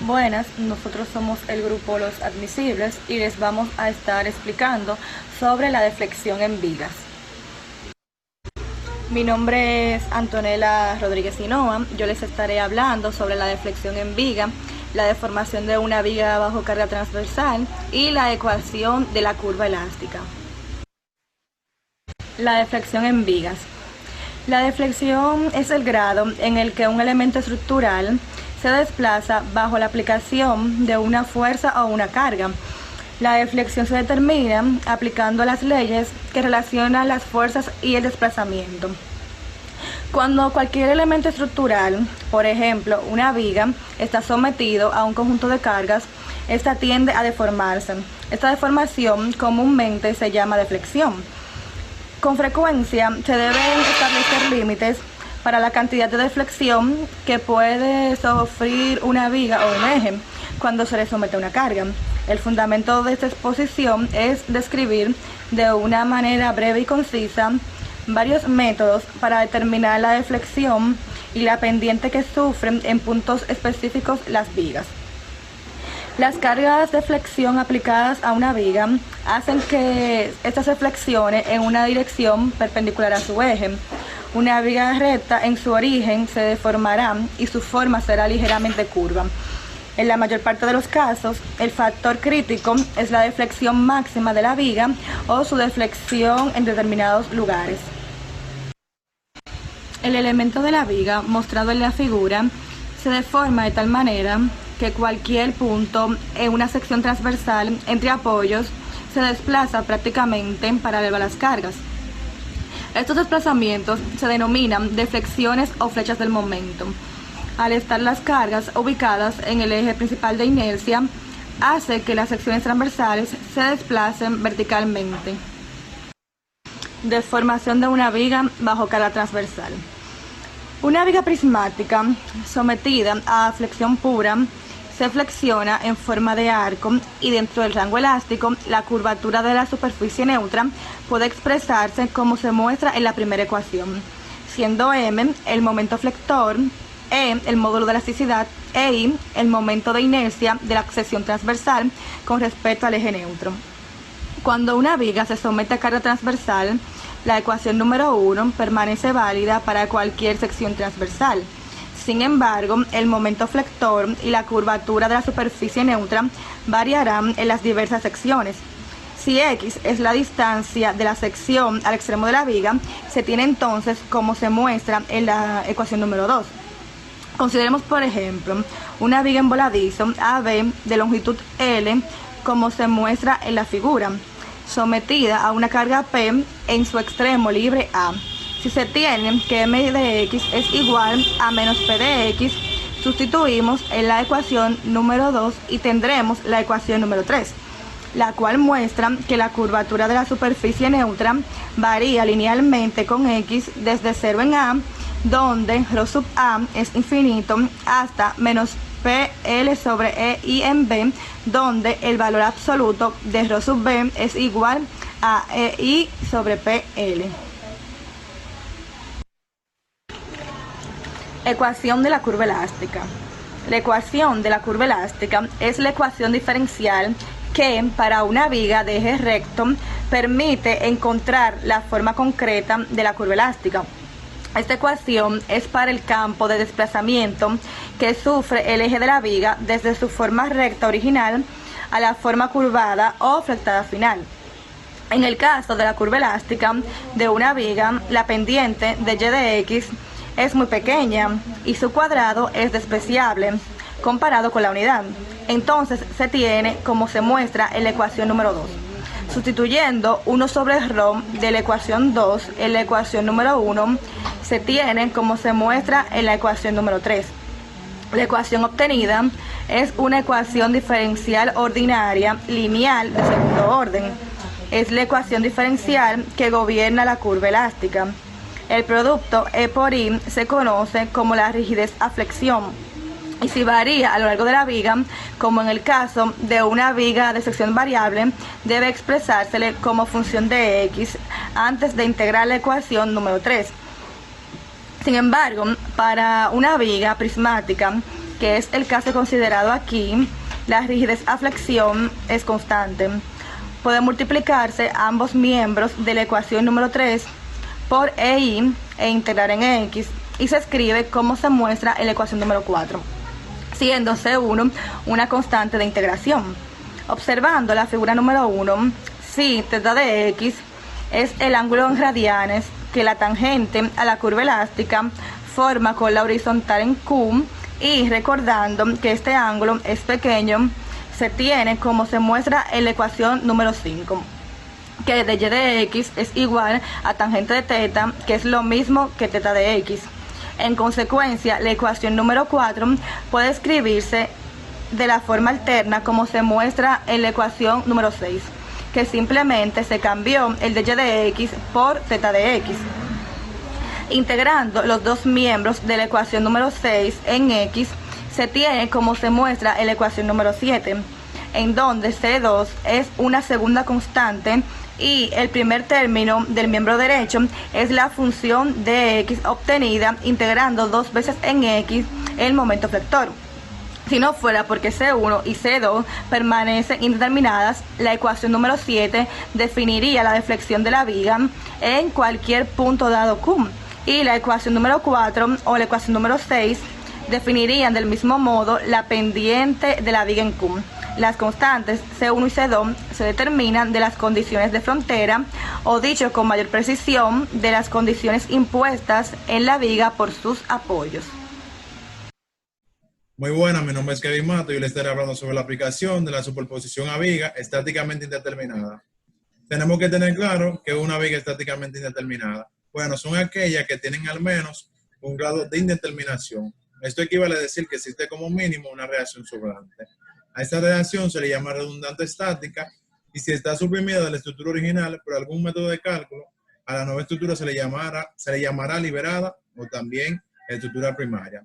Buenas, nosotros somos el grupo Los Admisibles y les vamos a estar explicando sobre la deflexión en vigas. Mi nombre es Antonella Rodríguez Hinoa. Yo les estaré hablando sobre la deflexión en viga, la deformación de una viga bajo carga transversal y la ecuación de la curva elástica. La deflexión en vigas. La deflexión es el grado en el que un elemento estructural se desplaza bajo la aplicación de una fuerza o una carga. La deflexión se determina aplicando las leyes que relacionan las fuerzas y el desplazamiento. Cuando cualquier elemento estructural, por ejemplo una viga, está sometido a un conjunto de cargas, esta tiende a deformarse. Esta deformación comúnmente se llama deflexión. Con frecuencia se deben establecer límites para la cantidad de deflexión que puede sufrir una viga o un eje cuando se le somete a una carga. El fundamento de esta exposición es describir de una manera breve y concisa varios métodos para determinar la deflexión y la pendiente que sufren en puntos específicos las vigas. Las cargas de flexión aplicadas a una viga hacen que ésta se flexione en una dirección perpendicular a su eje. Una viga recta en su origen se deformará y su forma será ligeramente curva. En la mayor parte de los casos, el factor crítico es la deflexión máxima de la viga o su deflexión en determinados lugares. El elemento de la viga mostrado en la figura se deforma de tal manera que cualquier punto en una sección transversal entre apoyos se desplaza prácticamente en paralelo a las cargas. Estos desplazamientos se denominan deflexiones o flechas del momento. Al estar las cargas ubicadas en el eje principal de inercia, hace que las secciones transversales se desplacen verticalmente. Deformación de una viga bajo carga transversal. Una viga prismática sometida a flexión pura se flexiona en forma de arco y dentro del rango elástico la curvatura de la superficie neutra puede expresarse como se muestra en la primera ecuación, siendo m el momento flector, e el módulo de elasticidad e i el momento de inercia de la sección transversal con respecto al eje neutro. Cuando una viga se somete a carga transversal, la ecuación número 1 permanece válida para cualquier sección transversal. Sin embargo, el momento flector y la curvatura de la superficie neutra variarán en las diversas secciones. Si x es la distancia de la sección al extremo de la viga, se tiene entonces como se muestra en la ecuación número 2. Consideremos, por ejemplo, una viga en voladizo AB de longitud L, como se muestra en la figura, sometida a una carga P en su extremo libre A. Si se tiene que m de x es igual a menos p de x, sustituimos en la ecuación número 2 y tendremos la ecuación número 3, la cual muestra que la curvatura de la superficie neutra varía linealmente con x desde 0 en A, donde ρ sub A es infinito, hasta menos PL sobre EI en B, donde el valor absoluto de ρ sub B es igual a EI sobre PL. Ecuación de la curva elástica. La ecuación de la curva elástica es la ecuación diferencial que, para una viga de eje recto, permite encontrar la forma concreta de la curva elástica. Esta ecuación es para el campo de desplazamiento que sufre el eje de la viga desde su forma recta original a la forma curvada o flectada final. En el caso de la curva elástica de una viga, la pendiente de y de x es muy pequeña y su cuadrado es despreciable comparado con la unidad. Entonces se tiene como se muestra en la ecuación número 2. Sustituyendo 1 sobre ρ de la ecuación 2 en la ecuación número 1, se tiene como se muestra en la ecuación número 3. La ecuación obtenida es una ecuación diferencial ordinaria lineal de segundo orden. Es la ecuación diferencial que gobierna la curva elástica. El producto E por I se conoce como la rigidez a flexión y si varía a lo largo de la viga, como en el caso de una viga de sección variable, debe expresársele como función de x antes de integrar la ecuación número 3. Sin embargo, para una viga prismática que es el caso considerado aquí, la rigidez a flexión es constante. Puede multiplicarse ambos miembros de la ecuación número 3 por EI e integrar en X, y se escribe como se muestra en la ecuación número 4, siendo C1 una constante de integración. Observando la figura número 1, si θ de X es el ángulo en radianes que la tangente a la curva elástica forma con la horizontal en Q, y recordando que este ángulo es pequeño, se tiene como se muestra en la ecuación número 5, que de y de x es igual a tangente de θ, que es lo mismo que θ de x. En consecuencia, la ecuación número 4 puede escribirse de la forma alterna como se muestra en la ecuación número 6, que simplemente se cambió el de y de x por θ de x. Integrando los dos miembros de la ecuación número 6 en X, se tiene como se muestra en la ecuación número 7, en donde C2 es una segunda constante y el primer término del miembro derecho es la función de X obtenida integrando dos veces en X el momento flector. Si no fuera porque C1 y C2 permanecen indeterminadas, la ecuación número 7 definiría la deflexión de la viga en cualquier punto dado Q, y la ecuación número 4 o la ecuación número 6 definirían del mismo modo la pendiente de la viga en Q. Las constantes C1 y C2 se determinan de las condiciones de frontera, o dicho con mayor precisión, de las condiciones impuestas en la viga por sus apoyos. Muy buenas, mi nombre es Kevin Mato y les estaré hablando sobre la aplicación de la superposición a viga estáticamente indeterminada. Tenemos que tener claro que una viga estáticamente indeterminada, bueno, son aquellas que tienen al menos un grado de indeterminación. Esto equivale a decir que existe como mínimo una reacción sobrante. A esta reacción se le llama redundante estática, y si está suprimida de la estructura original por algún método de cálculo, a la nueva estructura se le llamará liberada o también estructura primaria.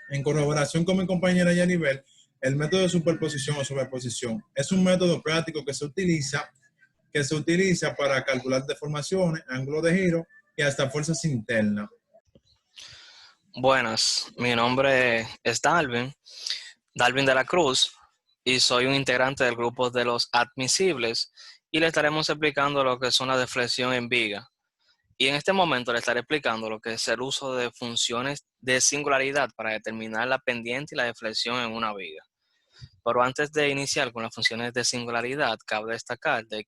En corroboración con mi compañera Yanibel, el método de superposición o sobreposición es un método práctico que se utiliza para calcular deformaciones, ángulos de giro y hasta fuerzas internas. Buenas, mi nombre es Dalvin de la Cruz, y soy un integrante del grupo de los admisibles, y le estaremos explicando lo que son la deflexión en viga. Y en este momento le estaré explicando lo que es el uso de funciones de singularidad para determinar la pendiente y la deflexión en una viga. Pero antes de iniciar con las funciones de singularidad, cabe destacar de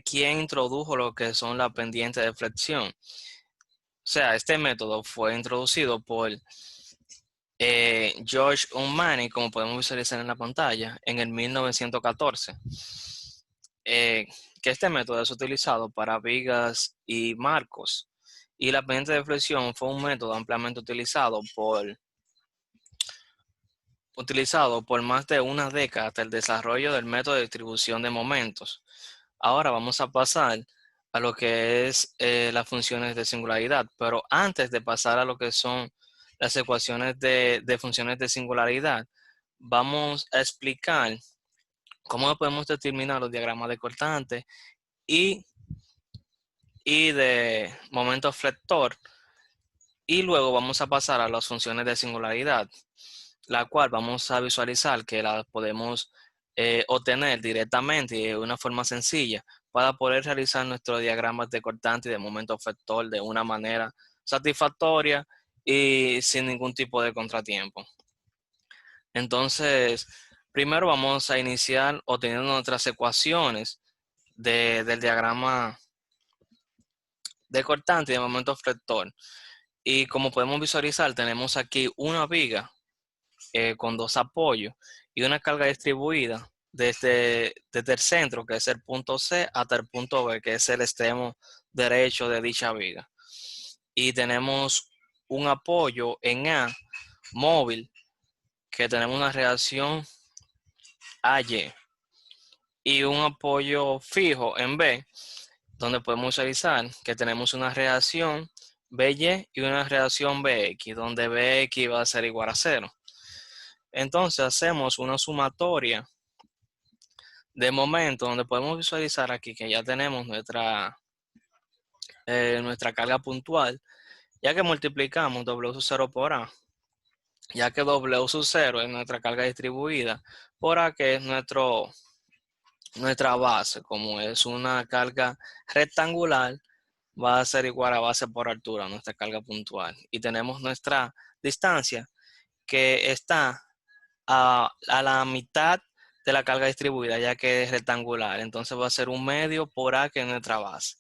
quién introdujo lo que son la pendiente de flexión. O sea, este método fue introducido por George Umani, como podemos visualizar en la pantalla, en el 1914. Que este método es utilizado para vigas y marcos, y la pendiente de flexión fue un método ampliamente utilizado por más de una década hasta el desarrollo del método de distribución de momentos. Ahora vamos a pasar a lo que es las funciones de singularidad, pero antes de pasar a lo que son las ecuaciones de funciones de singularidad, vamos a explicar cómo podemos determinar los diagramas de cortante y de momento flector, y luego vamos a pasar a las funciones de singularidad, la cual vamos a visualizar que la podemos obtener directamente y de una forma sencilla para poder realizar nuestros diagramas de cortante y de momento flector de una manera satisfactoria y sin ningún tipo de contratiempo. Entonces, primero vamos a iniciar obteniendo nuestras ecuaciones del diagrama de cortante y de momento flector. Y como podemos visualizar, tenemos aquí una viga con dos apoyos y una carga distribuida desde el centro, que es el punto C, hasta el punto B, que es el extremo derecho de dicha viga. Y tenemos un apoyo en A móvil, que tenemos una reacción AY, y un apoyo fijo en B, donde podemos visualizar que tenemos una reacción BY y una reacción BX, donde BX va a ser igual a 0. Entonces hacemos una sumatoria de momento, donde podemos visualizar aquí que ya tenemos nuestra carga puntual ya que multiplicamos W sub 0 por A, ya que W sub 0 es nuestra carga distribuida, por A que es nuestra base, como es una carga rectangular, va a ser igual a base por altura, nuestra carga puntual. Y tenemos nuestra distancia que está a la mitad de la carga distribuida, ya que es rectangular. Entonces va a ser 1/2 por A, que es nuestra base.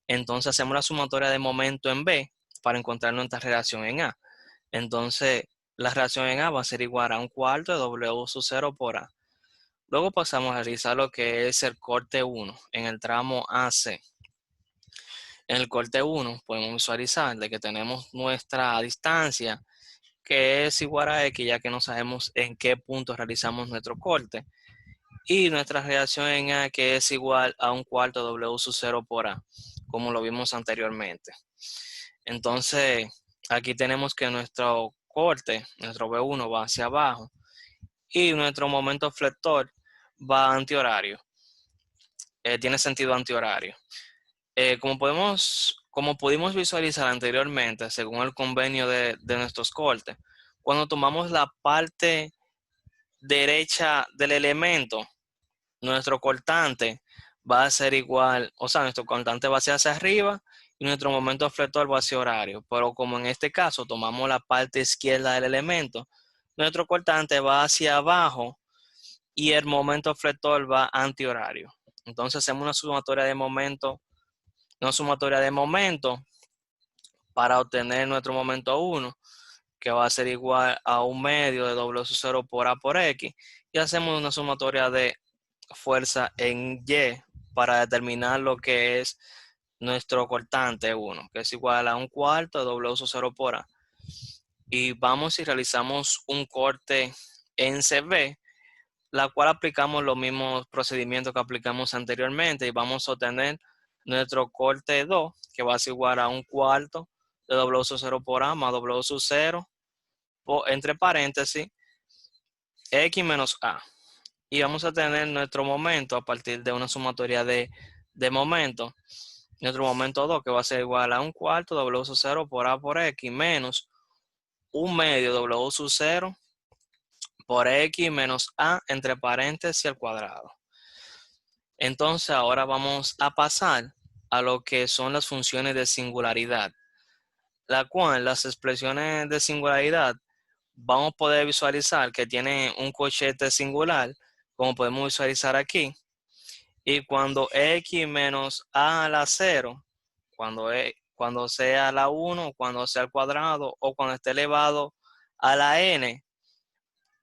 Entonces hacemos la sumatoria de momento en B para encontrar nuestra relación en A. Entonces la relación en A va a ser igual a 1/4 de W sub 0 por A. Luego pasamos a realizar lo que es el corte 1 en el tramo AC. En el corte 1 podemos visualizar de que tenemos nuestra distancia, que es igual a X, ya que no sabemos en qué punto realizamos nuestro corte. Y nuestra relación en A, que es igual a 1/4 W sub 0 por A, como lo vimos anteriormente. Entonces, aquí tenemos que nuestro corte, nuestro B1 va hacia abajo y nuestro momento flector va antihorario. Tiene sentido antihorario. Como pudimos visualizar anteriormente, según el convenio de nuestros cortes, cuando tomamos la parte derecha del elemento, nuestro cortante va a ser igual, o sea, nuestro cortante va hacia arriba y nuestro momento flector va hacia horario. Pero como en este caso tomamos la parte izquierda del elemento, nuestro cortante va hacia abajo y el momento flector va antihorario. Entonces hacemos una sumatoria de momento para obtener nuestro momento 1, que va a ser igual a 1/2 de W sub 0 por A por X, y hacemos una sumatoria de fuerza en Y para determinar lo que es nuestro cortante 1, que es igual a 1/4 de W sub 0 por A. Y vamos y realizamos un corte en CB, la cual aplicamos los mismos procedimientos que aplicamos anteriormente y vamos a obtener nuestro corte 2, que va a ser igual a 1/4 de W sub 0 por A más W sub 0, entre paréntesis, X menos A. Y vamos a tener nuestro momento a partir de una sumatoria de momento. Nuestro momento 2, que va a ser igual a 1/4 W sub 0 por A por X menos 1/2 W sub 0 por X menos A entre paréntesis al cuadrado. Entonces ahora vamos a pasar a lo que son las funciones de singularidad, la cual las expresiones de singularidad vamos a poder visualizar que tiene un cochete singular, como podemos visualizar aquí. Y cuando X menos A a la 0, cuando sea la 1, cuando sea al cuadrado o cuando esté elevado a la n,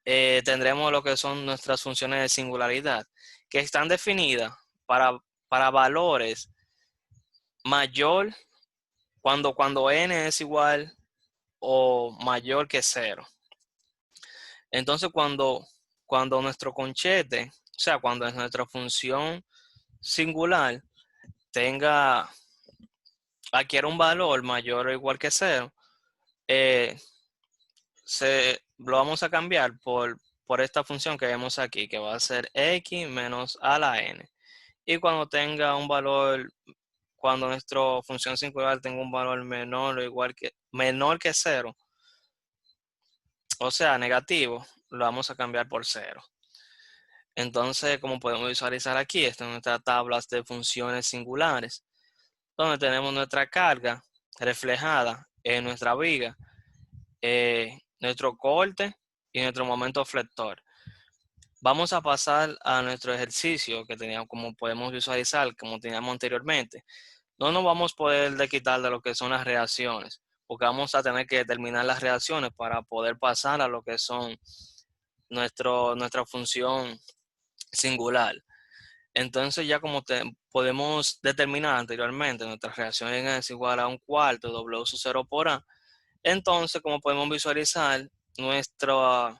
tendremos lo que son nuestras funciones de singularidad, que están definidas para valores mayor, cuando n es igual o mayor que 0. Entonces, cuando nuestro conchete, o sea, cuando es nuestra función singular, adquiere un valor mayor o igual que 0, lo vamos a cambiar por esta función que vemos aquí, que va a ser X menos A a la n. Y cuando tenga un valor, cuando nuestra función singular tenga un valor menor que 0, o sea, negativo, lo vamos a cambiar por 0. Entonces, como podemos visualizar aquí, esta es nuestra tabla de funciones singulares, donde tenemos nuestra carga reflejada en nuestra viga, nuestro corte y nuestro momento flector. Vamos a pasar a nuestro ejercicio que teníamos, como podemos visualizar, como teníamos anteriormente. No nos vamos a poder quitar de lo que son las reacciones, porque vamos a tener que determinar las reacciones para poder pasar a lo que son nuestra función singular. Entonces ya como podemos determinar anteriormente, nuestra reacción es igual a 1/4 de W sub 0 por A. Entonces, como podemos visualizar, nuestra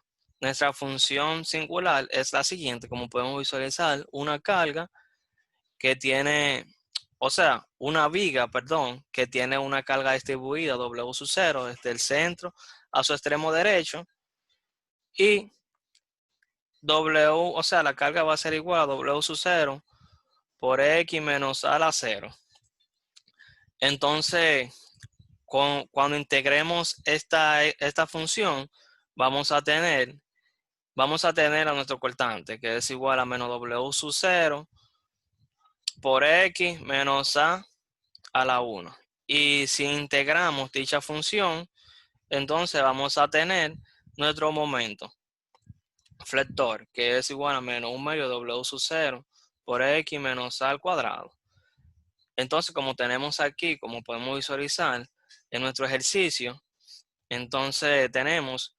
función singular es la siguiente. Como podemos visualizar, una carga que tiene, o sea, una viga, perdón, que tiene una carga distribuida W sub 0 desde el centro a su extremo derecho, y W, o sea, la carga va a ser igual a W sub 0 por X menos A a la 0. Entonces, cuando integremos esta función, vamos a tener a nuestro cortante, que es igual a menos W sub 0 por X menos A la 1. Y si integramos dicha función, entonces vamos a tener nuestro momento flector, que es igual a menos 1 medio W sub 0 por X menos A al cuadrado. Entonces, como tenemos aquí, como podemos visualizar en nuestro ejercicio, entonces tenemos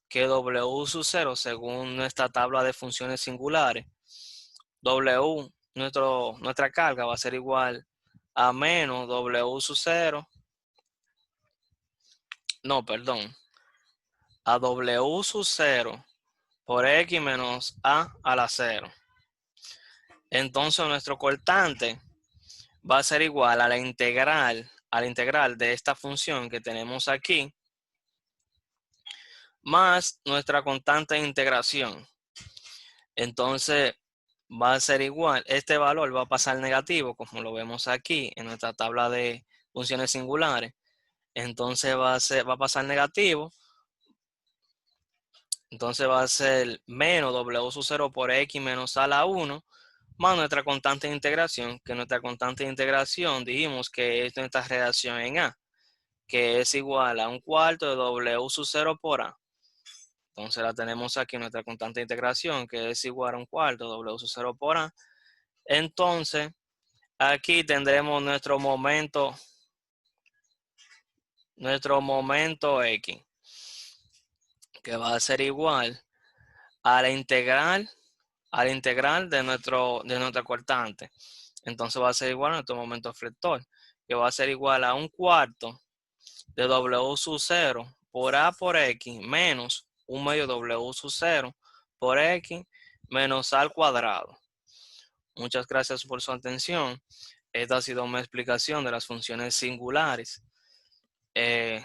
que W sub 0, según nuestra tabla de funciones singulares, nuestra carga va a ser igual a menos W sub 0, no, perdón, a W sub 0 por X menos A la 0. Entonces nuestro cortante va a ser igual a la integral de esta función que tenemos aquí, más nuestra constante de integración. Entonces va a ser igual, este valor va a pasar negativo, como lo vemos aquí en nuestra tabla de funciones singulares. Entonces va a pasar negativo. Entonces va a ser menos W sub 0 por X menos A la 1, más nuestra constante de integración, que nuestra constante de integración dijimos que es nuestra relación en A, que es igual a 1/4 de W sub 0 por A. Entonces la tenemos aquí, nuestra constante de integración, que es igual a 1/4 de W sub 0 por A. Entonces, aquí tendremos nuestro momento X, que va a ser igual a la integral de nuestra cortante. Entonces va a ser igual a nuestro momento flector, que va a ser igual a 1/4 de W sub 0 por A por X menos 1 medio W sub 0 por X menos A al cuadrado. Muchas gracias por su atención. Esta ha sido una explicación de las funciones singulares.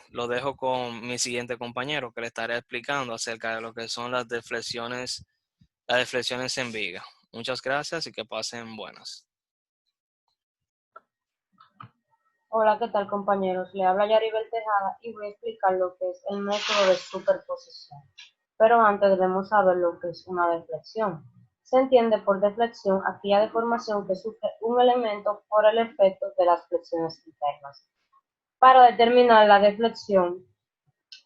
Lo dejo con mi siguiente compañero, que le estaré explicando acerca de lo que son las deflexiones en viga. Muchas gracias y que pasen buenas. Hola, ¿qué tal, compañeros? Le habla Yaribel Tejada y voy a explicar lo que es el método de superposición. Pero antes debemos saber lo que es una deflexión. Se entiende por deflexión aquella deformación que sufre un elemento por el efecto de las flexiones internas. Para determinar la deflexión,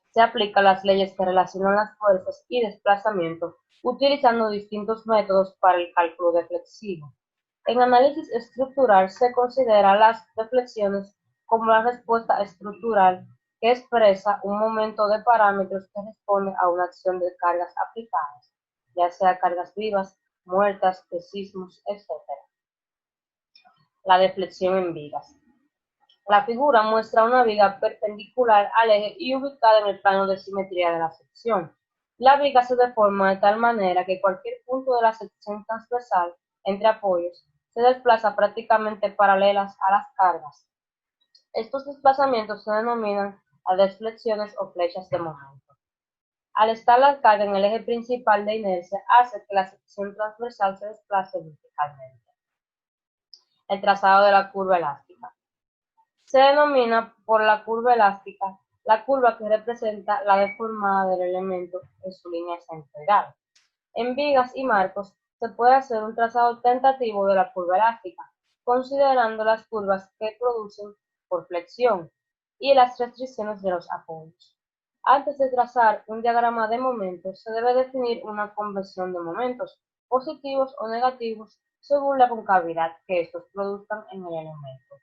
se aplican las leyes que relacionan las fuerzas y desplazamiento utilizando distintos métodos para el cálculo deflexivo. En análisis estructural se considera las deflexiones como la respuesta estructural que expresa un momento de parámetros que responde a una acción de cargas aplicadas, ya sea cargas vivas, muertas, de sismos, etc. La deflexión en vigas. La figura muestra una viga perpendicular al eje y ubicada en el plano de simetría de la sección. La viga se deforma de tal manera que cualquier punto de la sección transversal entre apoyos se desplaza prácticamente paralelas a las cargas. Estos desplazamientos se denominan las deflexiones o flechas de momento. Al estar la carga en el eje principal de inercia, hace que la sección transversal se desplace verticalmente. El trazado de la curva elástica. Se denomina por la curva elástica la curva que representa la deformada del elemento en su línea central. En vigas y marcos se puede hacer un trazado tentativo de la curva elástica, considerando las curvas que producen por flexión y las restricciones de los apoyos. Antes de trazar un diagrama de momentos, se debe definir una convención de momentos, positivos o negativos, según la concavidad que estos produzcan en el elemento.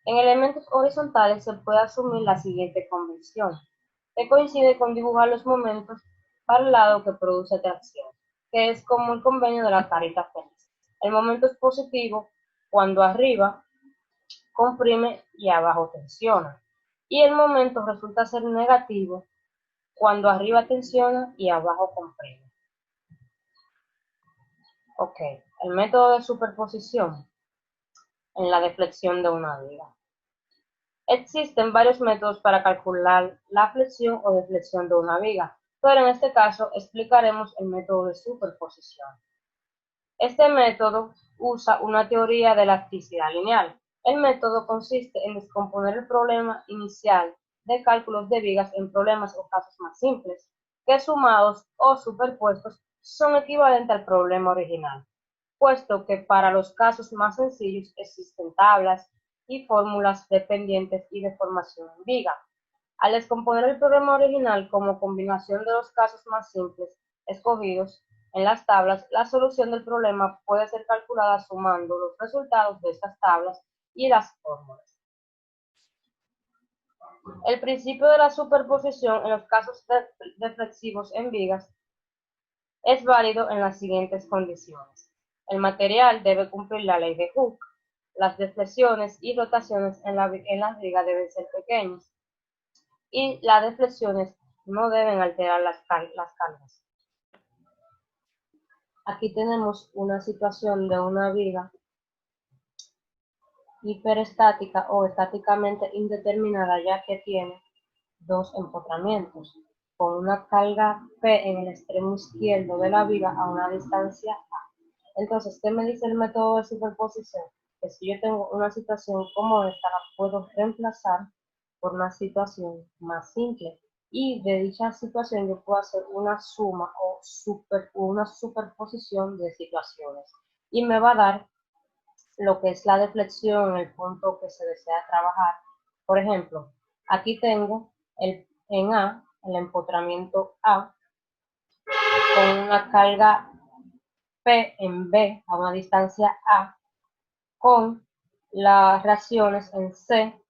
En elementos horizontales se puede asumir la siguiente convención, que coincide con dibujar los momentos para el lado que produce tracción, que es como el convenio de la carita feliz. El momento es positivo cuando arriba comprime y abajo tensiona, y el momento resulta ser negativo cuando arriba tensiona y abajo comprime. Ok, el método de superposición en la deflexión de una viga. Existen varios métodos para calcular la flexión o deflexión de una viga, pero en este caso explicaremos el método de superposición. Este método usa una teoría de elasticidad lineal, El método consiste en descomponer el problema inicial de cálculos de vigas en problemas o casos más simples, que sumados o superpuestos son equivalentes al problema original, puesto que para los casos más sencillos existen tablas y fórmulas dependientes y de formación en viga. Al descomponer el problema original como combinación de los casos más simples escogidos en las tablas, la solución del problema puede ser calculada sumando los resultados de estas tablas y las fórmulas. El principio de la superposición en los casos deflexivos en vigas es válido en las siguientes condiciones. El material debe cumplir la ley de Hooke. Las deflexiones y rotaciones en las vigas deben ser pequeñas. Y las deflexiones no deben alterar las cargas. Aquí tenemos una situación de una viga hiperestática o estáticamente indeterminada, ya que tiene dos empotramientos, con una carga P en el extremo izquierdo de la viga a una distancia A. Entonces, ¿qué me dice el método de superposición? Que si yo tengo una situación como esta, la puedo reemplazar por una situación más simple. Y de dicha situación yo puedo hacer una suma o una superposición de situaciones. Y me va a dar lo que es la deflexión en el punto que se desea trabajar. Por ejemplo, aquí tengo en A, el empotramiento A, con una carga P en B a una distancia A, con las reacciones en C,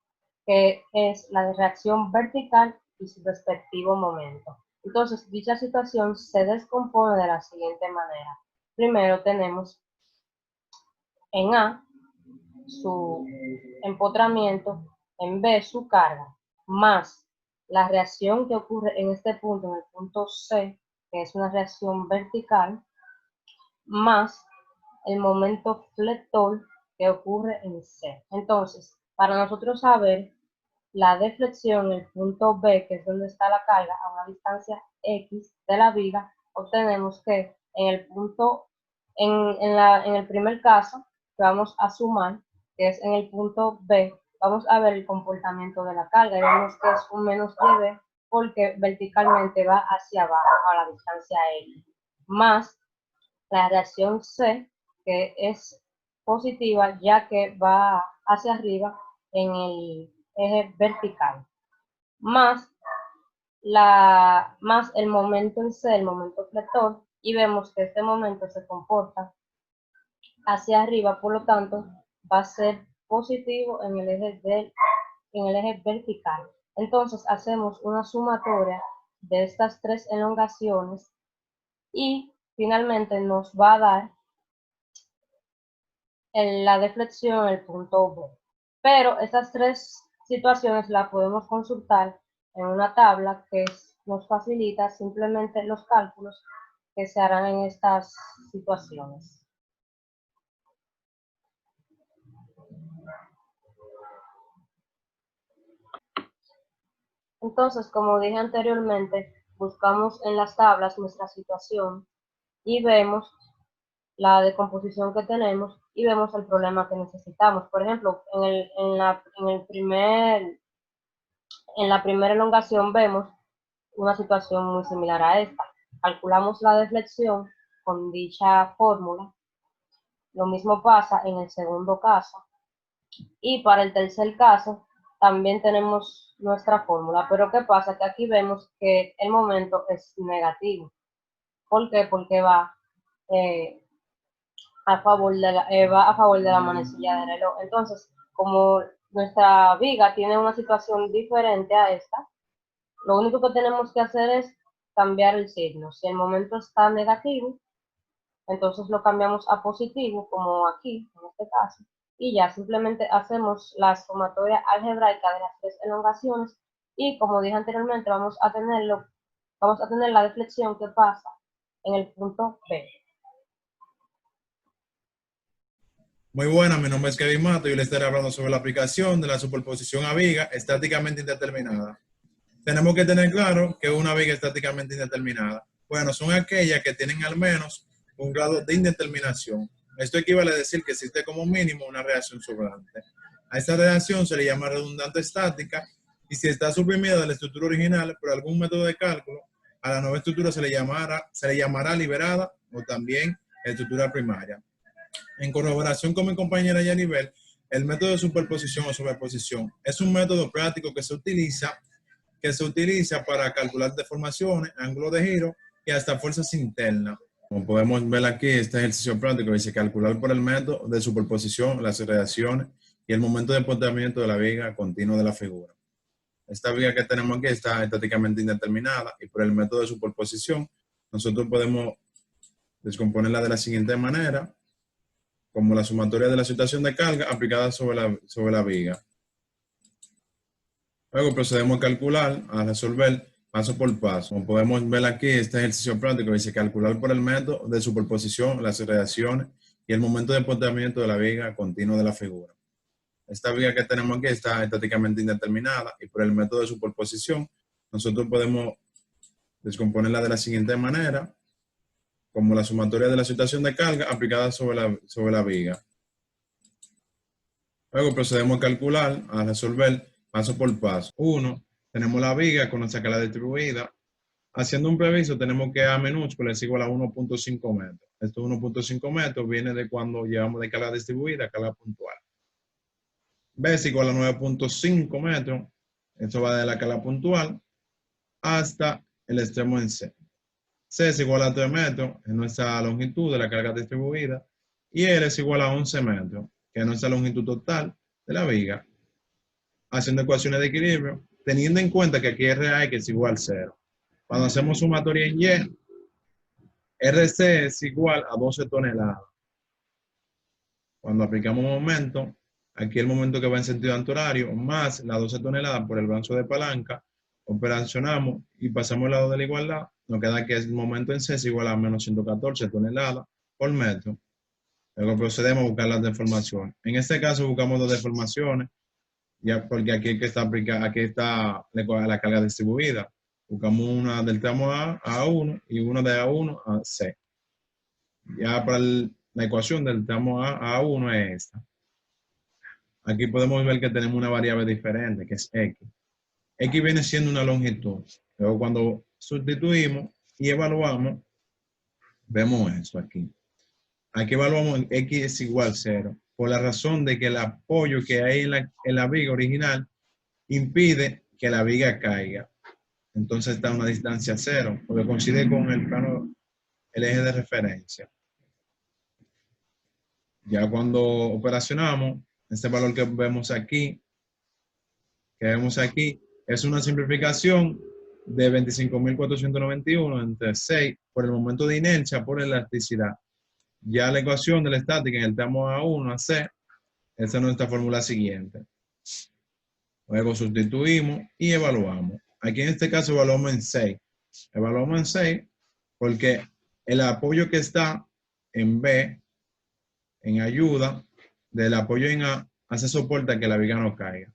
que es la de reacción vertical y su respectivo momento. Entonces, dicha situación se descompone de la siguiente manera. Primero tenemos en A su empotramiento, en B su carga, más la reacción que ocurre en este punto, en el punto C, que es una reacción vertical, más el momento flector que ocurre en C. Entonces, para nosotros saber la deflexión en el punto B, que es donde está la carga, a una distancia X de la viga, obtenemos que en el punto, en el primer caso, que vamos a sumar, que es en el punto B, vamos a ver el comportamiento de la carga y vemos que es un menos dB porque verticalmente va hacia abajo a la distancia X, más la reacción C, que es positiva ya que va hacia arriba en el eje vertical, más el momento en C, el momento flector, y vemos que este momento se comporta hacia arriba, por lo tanto va a ser positivo en el eje vertical. Entonces hacemos una sumatoria de estas tres elongaciones y finalmente nos va a dar la deflexión en el punto B. Pero estas tres situaciones las podemos consultar en una tabla que nos facilita simplemente los cálculos que se harán en estas situaciones. Entonces, como dije anteriormente, buscamos en las tablas nuestra situación y vemos la decomposición que tenemos y vemos el problema que necesitamos. Por ejemplo, en la primera elongación vemos una situación muy similar a esta. Calculamos la deflexión con dicha fórmula. Lo mismo pasa en el segundo caso. Y para el tercer caso también tenemos nuestra fórmula. Pero ¿qué pasa? Que aquí vemos que el momento es negativo. ¿Por qué? Porque va a favor de la manecilla del reloj. Entonces, como nuestra viga tiene una situación diferente a esta, lo único que tenemos que hacer es cambiar el signo. Si el momento está negativo, entonces lo cambiamos a positivo, como aquí, en este caso, y ya simplemente hacemos la sumatoria algebraica de las tres elongaciones y, como dije anteriormente, vamos a tener la deflexión que pasa en el punto B. Muy buenas, mi nombre es Kevin Mato y yo les estaré hablando sobre la aplicación de la superposición a viga estáticamente indeterminada. Tenemos que tener claro que una viga estáticamente indeterminada, bueno, son aquellas que tienen al menos un grado de indeterminación. Esto equivale a decir que existe como mínimo una reacción sobrante. A esta relación se le llama redundante estática y si está suprimida de la estructura original por algún método de cálculo, a la nueva estructura se le llamará liberada o también estructura primaria. En corroboración con mi compañera Yanibel, el método de superposición o sobreposición es un método práctico que se utiliza para calcular deformaciones, ángulos de giro y hasta fuerzas internas. Como podemos ver aquí, este ejercicio práctico dice calcular por el método de superposición las radiaciones y el momento de empotramiento de la viga continua de la figura. Esta viga que tenemos aquí está estáticamente indeterminada y por el método de superposición nosotros podemos descomponerla de la siguiente manera, como la sumatoria de la situación de carga aplicada sobre la viga. Luego procedemos a calcular, a resolver paso por paso. Como podemos ver aquí, este ejercicio práctico dice calcular por el método de superposición las radiaciones y el momento de empotramiento de la viga continua de la figura. Esta viga que tenemos aquí está estáticamente indeterminada y por el método de superposición nosotros podemos descomponerla de la siguiente manera, como la sumatoria de la situación de carga aplicada sobre la viga. Luego procedemos a calcular, a resolver paso por paso. 1. Tenemos la viga con nuestra escala distribuida. Haciendo un previso tenemos que A minúscula es igual a 1.5 metros. Esto 1.5 metros viene de cuando llevamos de escala distribuida a escala puntual. B es igual a 9.5 metros. Esto va de la escala puntual hasta el extremo en C. C es igual a 3 metros, es nuestra longitud de la carga distribuida. Y L es igual a 11 metros, que es nuestra longitud total de la viga. Haciendo ecuaciones de equilibrio, teniendo en cuenta que aquí RA es igual a 0. Cuando hacemos sumatoria en Y, RC es igual a 12 toneladas. Cuando aplicamos momento, aquí el momento que va en sentido antihorario, más las 12 toneladas por el brazo de palanca, operacionamos y pasamos al lado de la igualdad, nos queda que el momento en C es igual a menos 114 toneladas por metro. Luego procedemos a buscar las deformaciones. En este caso buscamos dos deformaciones, ya porque aquí está la carga distribuida. Buscamos una del tramo A a A1 y una de A1 a C. Ya para la ecuación del tramo A a A1 es esta. Aquí podemos ver que tenemos una variable diferente, que es X. X viene siendo una longitud. Luego cuando sustituimos y evaluamos, vemos eso aquí. Aquí evaluamos X es igual a 0, por la razón de que el apoyo que hay en la viga original impide que la viga caiga. Entonces está a una distancia 0, porque coincide con el eje de referencia. Ya cuando operacionamos, este valor que vemos aquí, es una simplificación de 25.491 entre 6 por el momento de inercia por elasticidad. Ya la ecuación de la estática en el tramo A1 a C, esa es nuestra fórmula siguiente. Luego sustituimos y evaluamos. Aquí en este caso evaluamos en 6. Evaluamos en 6 porque el apoyo que está en B, en ayuda, del apoyo en A, hace soporte a que la viga no caiga.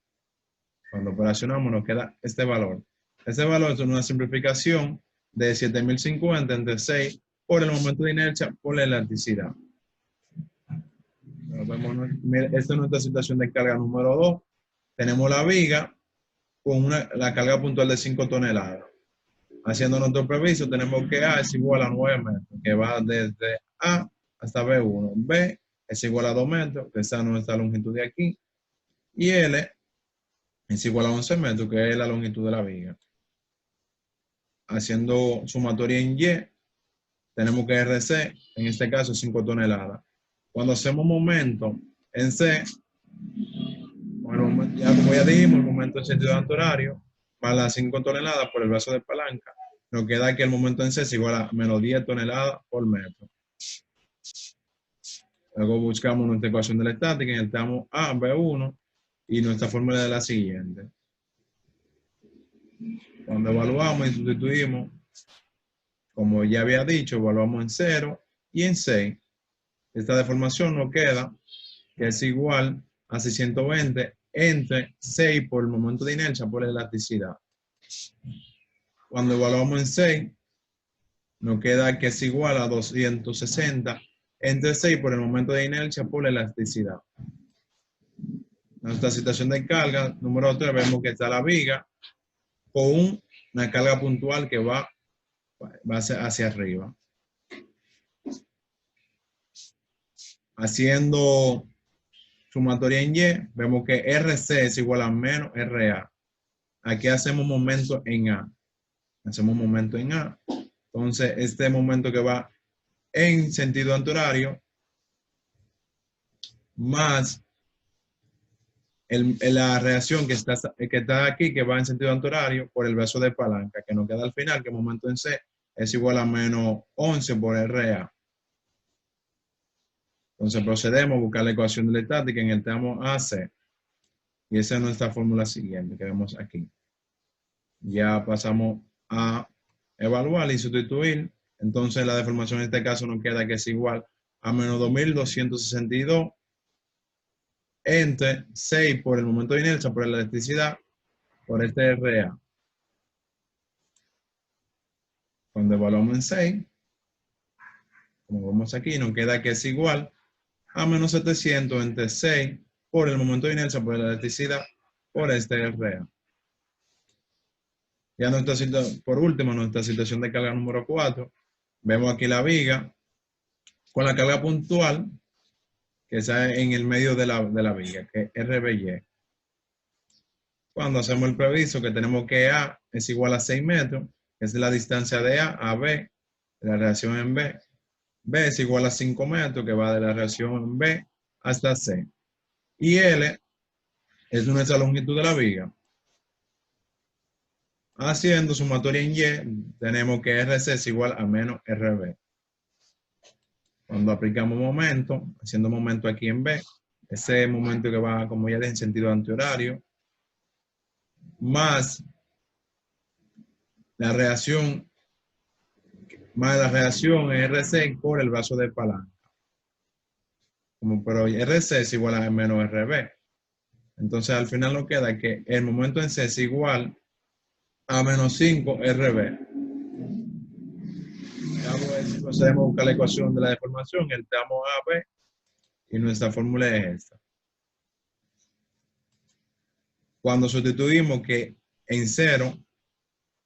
Cuando operacionamos nos queda este valor. Este valor es una simplificación de 7.050 entre 6 por el momento de inercia por la elasticidad. Esta es nuestra situación de carga número 2. Tenemos la viga con la carga puntual de 5 toneladas. Haciendo nuestro previso tenemos que A es igual a 9 metros, que va desde A hasta B1. B es igual a 2 metros, que esa es nuestra longitud de aquí. Y L es igual a 11 metros, que es la longitud de la viga. Haciendo sumatoria en Y, tenemos que RC, en este caso 5 toneladas. Cuando hacemos momento en C, bueno, ya como ya dijimos, el momento en sentido antihorario, más las 5 toneladas por el brazo de palanca, nos queda que el momento en C es igual a menos 10 toneladas por metro. Luego buscamos nuestra ecuación de la estática en el tramo A, B1, y nuestra fórmula es la siguiente. Cuando evaluamos y sustituimos, como ya había dicho, evaluamos en 0 y en 6. Esta deformación nos queda que es igual a 620 entre 6 por el momento de inercia por la elasticidad. Cuando evaluamos en 6, nos queda que es igual a 260 entre 6 por el momento de inercia por la elasticidad. nuestra situación de carga número 3, vemos que está la viga con una carga puntual que va hacia arriba. Haciendo sumatoria en Y, vemos que RC es igual a menos RA. Aquí hacemos momento en A. Hacemos momento en A. Entonces, este momento que va en sentido antihorario más la reacción que está aquí, que va en sentido antihorario, por el brazo de palanca, que nos queda al final, que el momento en C es igual a menos 11 por RA. Entonces procedemos a buscar la ecuación de la estática en el tramo AC. Y esa es nuestra fórmula siguiente que vemos aquí. Ya pasamos a evaluar y sustituir. Entonces la deformación en este caso nos queda que es igual a menos 2262 entre 6 por el momento de inercia, por la electricidad, por este RA. Cuando evaluamos en 6, como vemos aquí, nos queda que es igual a menos 700 entre 6 por el momento de inercia, por la electricidad, por este RA. Ya por último, nuestra situación de carga número 4. Vemos aquí la viga con la carga puntual que está en el medio de la viga, que es RBY. Cuando hacemos el previso que tenemos que A es igual a 6 metros, que es la distancia de A B, de la reacción en B. B es igual a 5 metros, que va de la reacción en B hasta C. Y L es nuestra longitud de la viga. Haciendo sumatoria en Y, tenemos que RC es igual a menos RB. Cuando aplicamos momento, haciendo momento aquí en B, ese momento que va, como ya dije, en sentido antihorario, más la reacción RC por el brazo de palanca. Pero RC es igual a menos RB. Entonces al final nos queda que el momento en C es igual a menos 5 RB. Procedemos a buscar la ecuación de la deformación, el tramo AB, y nuestra fórmula es esta. Cuando sustituimos que en 0,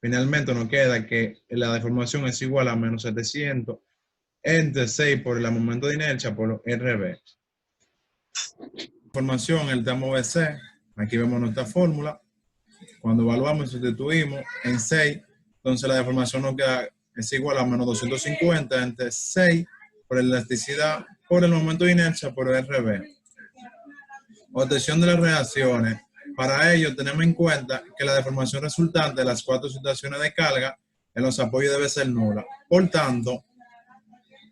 finalmente nos queda que la deformación es igual a menos 700 entre 6 por el momento de inercia por RB. Deformación, el tramo BC, aquí vemos nuestra fórmula. Cuando evaluamos y sustituimos en 6, entonces la deformación nos queda es igual a menos 250 entre 6 por la elasticidad por el momento de inercia por RB. Obtención de las reacciones. Para ello tenemos en cuenta que la deformación resultante de las 4 situaciones de carga en los apoyos debe ser nula. Por tanto,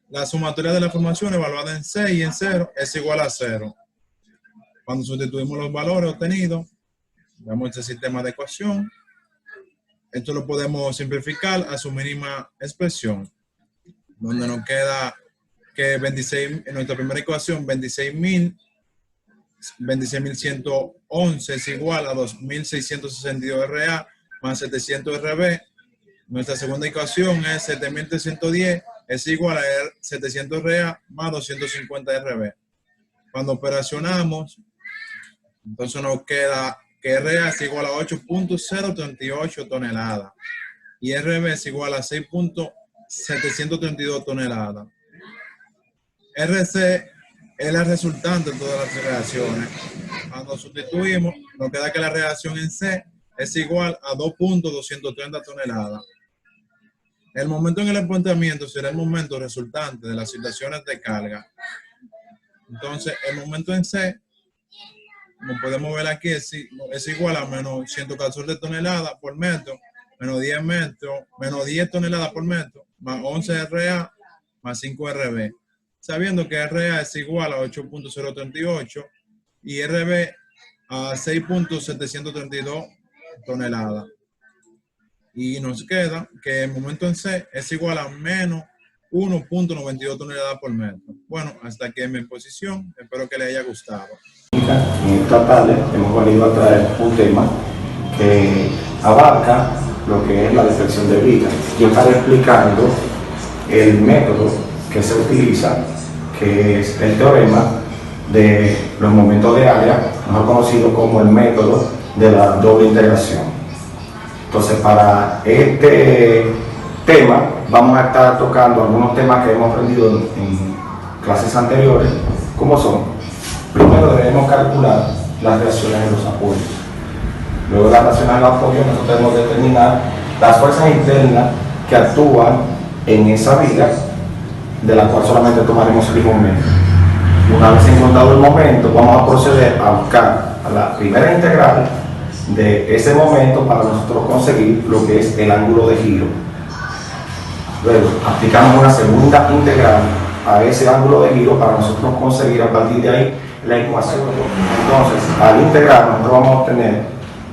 la sumatoria de la deformación evaluada en 6 y en 0 es igual a 0. Cuando sustituimos los valores obtenidos, damos este sistema de ecuación. Esto lo podemos simplificar a su mínima expresión, donde nos queda que 26, en nuestra primera ecuación, 26.111 es igual a 2.662 RA más 700 RB. Nuestra segunda ecuación es 7.310 es igual a 700 RA más 250 RB. Cuando operacionamos, entonces nos queda que RA es igual a 8.038 toneladas y RB es igual a 6.732 toneladas. RC es la resultante de todas las reacciones. Cuando sustituimos, nos queda que la reacción en C es igual a 2.230 toneladas. El momento en el empantamiento será el momento resultante de las situaciones de carga. Entonces, el momento en C, como podemos ver aquí, es igual a menos 114 toneladas por metro, menos 10 toneladas por metro, más 11 RA, más 5 RB. Sabiendo que RA es igual a 8.038 y RB a 6.732 toneladas. Y nos queda que el momento en C es igual a menos 1.92 toneladas por metro. Bueno, hasta aquí en mi exposición. Espero que les haya gustado. En esta tarde hemos venido a traer un tema que abarca lo que es la deflexión de viga. Yo estaré explicando el método que se utiliza, que es el teorema de los momentos de área mejor conocido como el método de la doble integración. Entonces, para este tema vamos a estar tocando algunos temas que hemos aprendido en clases anteriores, como son: primero debemos calcular las reacciones de los apoyos. Luego de las reacciones de los apoyos, nosotros debemos determinar las fuerzas internas que actúan en esa viga, de la cual solamente tomaremos el momento. Una vez encontrado el momento, vamos a proceder a buscar la primera integral de ese momento para nosotros conseguir lo que es el ángulo de giro. Luego aplicamos una segunda integral a ese ángulo de giro para nosotros conseguir a partir de ahí la ecuación. Entonces, al integrar, nosotros vamos a obtener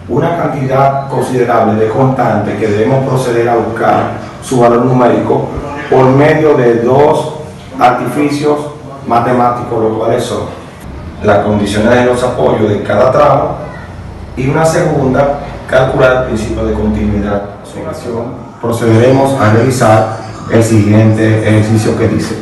una cantidad considerable de constantes que debemos proceder a buscar su valor numérico por medio de dos artificios matemáticos, los cuales son las condiciones de los apoyos de cada tramo y una segunda, calcular el principio de continuidad. A continuación, procederemos a realizar el siguiente ejercicio que dice: